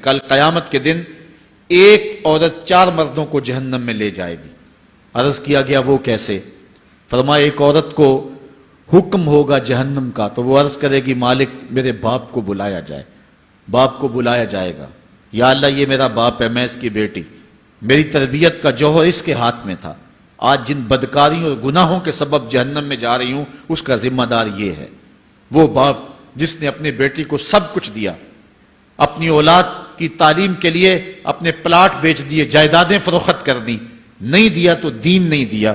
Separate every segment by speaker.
Speaker 1: کل قیامت کے دن ایک عورت 4 مردوں کو جہنم میں لے جائے گی۔ عرض کیا گیا وہ کیسے؟ فرمایا ایک عورت کو حکم ہوگا جہنم کا تو وہ عرض کرے گی مالک میرے باپ کو بلایا جائے۔ باپ کو بلایا جائے گا، یا اللہ یہ میرا باپ ہے، میں اس کی بیٹی، میری تربیت کا جوہر اس کے ہاتھ میں تھا، آج جن بدکاریوں اور گناہوں کے سبب جہنم میں جا رہی ہوں اس کا ذمہ دار یہ ہے۔ وہ باپ جس نے اپنے بیٹی کو سب کچھ دیا، اپنی اولاد کی تعلیم کے لیے اپنے پلاٹ بیچ دیے، جائیدادیں فروخت کر دی، نہیں دیا تو دین نہیں دیا،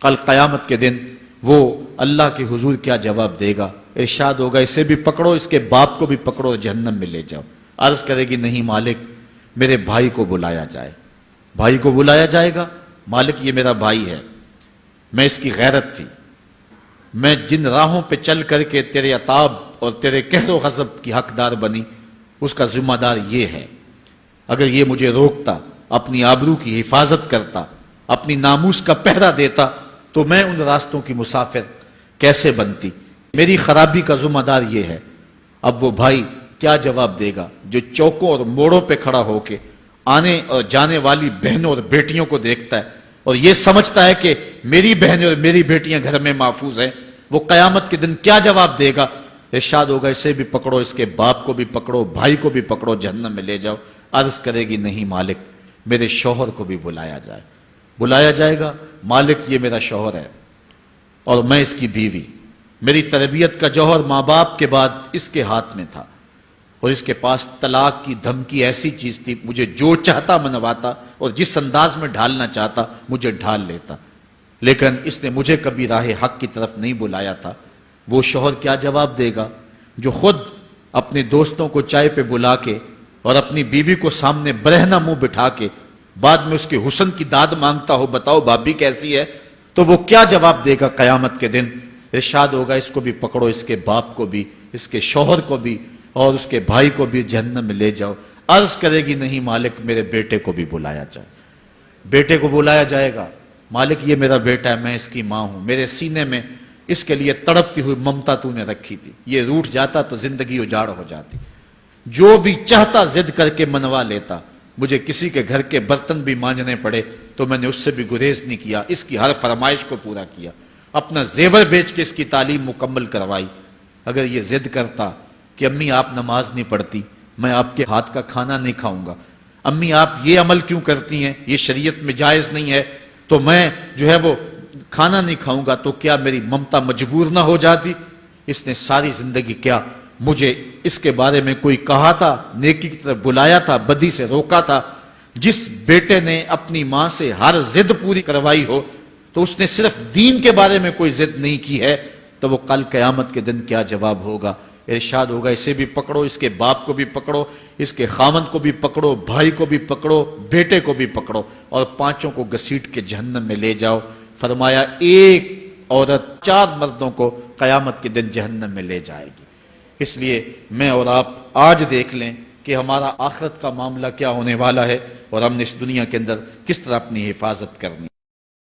Speaker 1: کل قیامت کے دن وہ اللہ کے حضور کیا جواب دے گا؟ ارشاد ہوگا اسے بھی پکڑو، اس کے باپ کو بھی پکڑو اور جہنم میں لے جاؤ۔ عرض کرے گی نہیں مالک میرے بھائی کو بلایا جائے۔ بھائی کو بلایا جائے گا، مالک یہ میرا بھائی ہے، میں اس کی غیرت تھی، میں جن راہوں پہ چل کر کے تیرے عتاب اور تیرے قہر و غضب کی حقدار بنی اس کا ذمہ دار یہ ہے، اگر یہ مجھے روکتا، اپنی آبرو کی حفاظت کرتا، اپنی ناموس کا پہرا دیتا تو میں ان راستوں کی مسافر کیسے بنتی؟ میری خرابی کا ذمہ دار یہ ہے۔ اب وہ بھائی کیا جواب دے گا جو چوکوں اور موڑوں پہ کھڑا ہو کے آنے اور جانے والی بہنوں اور بیٹیوں کو دیکھتا ہے اور یہ سمجھتا ہے کہ میری بہنیں اور میری بیٹیاں گھر میں محفوظ ہیں؟ وہ قیامت کے دن کیا جواب دے گا؟ ارشاد ہوگا اسے بھی پکڑو، اس کے باپ کو بھی پکڑو، بھائی کو بھی پکڑو، جہنم میں لے جاؤ۔ عرض کرے گی نہیں مالک میرے شوہر کو بھی بلایا جائے۔ بلایا جائے گا، مالک یہ میرا شوہر ہے اور میں اس کی بیوی، میری تربیت کا جوہر ماں باپ کے بعد اس کے ہاتھ میں تھا اور اس کے پاس طلاق کی دھمکی ایسی چیز تھی، مجھے جو چاہتا منواتا اور جس انداز میں ڈھالنا چاہتا مجھے ڈھال لیتا، لیکن اس نے مجھے کبھی راہ حق کی طرف نہیں بلایا تھا۔ وہ شوہر کیا جواب دے گا جو خود اپنے دوستوں کو چائے پہ بلا کے اور اپنی بیوی کو سامنے برہنہ منہ بٹھا کے بعد میں اس کے حسن کی داد مانگتا ہو، بتاؤ بھابی کیسی ہے؟ تو وہ کیا جواب دے گا قیامت کے دن؟ ارشاد ہوگا اس کو بھی پکڑو، اس کے باپ کو بھی، اس کے شوہر کو بھی اور اس کے بھائی کو بھی جہنم میں لے جاؤ۔ عرض کرے گی نہیں مالک میرے بیٹے کو بھی بلایا جائے۔ بیٹے کو بلایا جائے گا، مالک یہ میرا بیٹا ہے، میں اس کی ماں ہوں، میرے سینے میں اس کے لیے تڑپتی ہوئی ممتا تو نے رکھی تھی، یہ روٹھ جاتا تو زندگی اجاڑ ہو جاتی، جو بھی چاہتا ضد کر کے منوا لیتا، مجھے کسی کے گھر کے برتن بھی مانجنے پڑے تو میں نے اس سے بھی گریز نہیں کیا، اس کی ہر فرمائش کو پورا کیا، اپنا زیور بیچ کے اس کی تعلیم مکمل کروائی۔ اگر یہ ضد کرتا کہ امی آپ نماز نہیں پڑھتی، میں آپ کے ہاتھ کا کھانا نہیں کھاؤں گا، امی آپ یہ عمل کیوں کرتی ہیں، یہ شریعت میں جائز نہیں ہے، تو میں جو ہے وہ کھانا نہیں کھاؤں گا، تو کیا میری ممتا مجبور نہ ہو جاتی؟ اس نے ساری زندگی کیا مجھے اس کے بارے میں کوئی کہا تھا، نیکی کی طرف بلایا تھا، بدی سے روکا تھا؟ جس بیٹے نے اپنی ماں سے ہر ضد پوری کروائی ہو تو اس نے صرف دین کے بارے میں کوئی ضد نہیں کی ہے، تو وہ کل قیامت کے دن کیا جواب ہوگا؟ ارشاد ہوگا اسے بھی پکڑو، اس کے باپ کو بھی پکڑو، اس کے خامن کو بھی پکڑو، بھائی کو بھی پکڑو، بیٹے کو بھی پکڑو اور 5 کو گھسیٹ کے جہنم میں لے جاؤ۔ فرمایا ایک عورت 4 مردوں کو قیامت کے دن جہنم میں لے جائے گی۔ اس لیے میں اور آپ آج دیکھ لیں کہ ہمارا آخرت کا معاملہ کیا ہونے والا ہے اور ہم نے اس دنیا کے اندر کس طرح اپنی حفاظت کرنی۔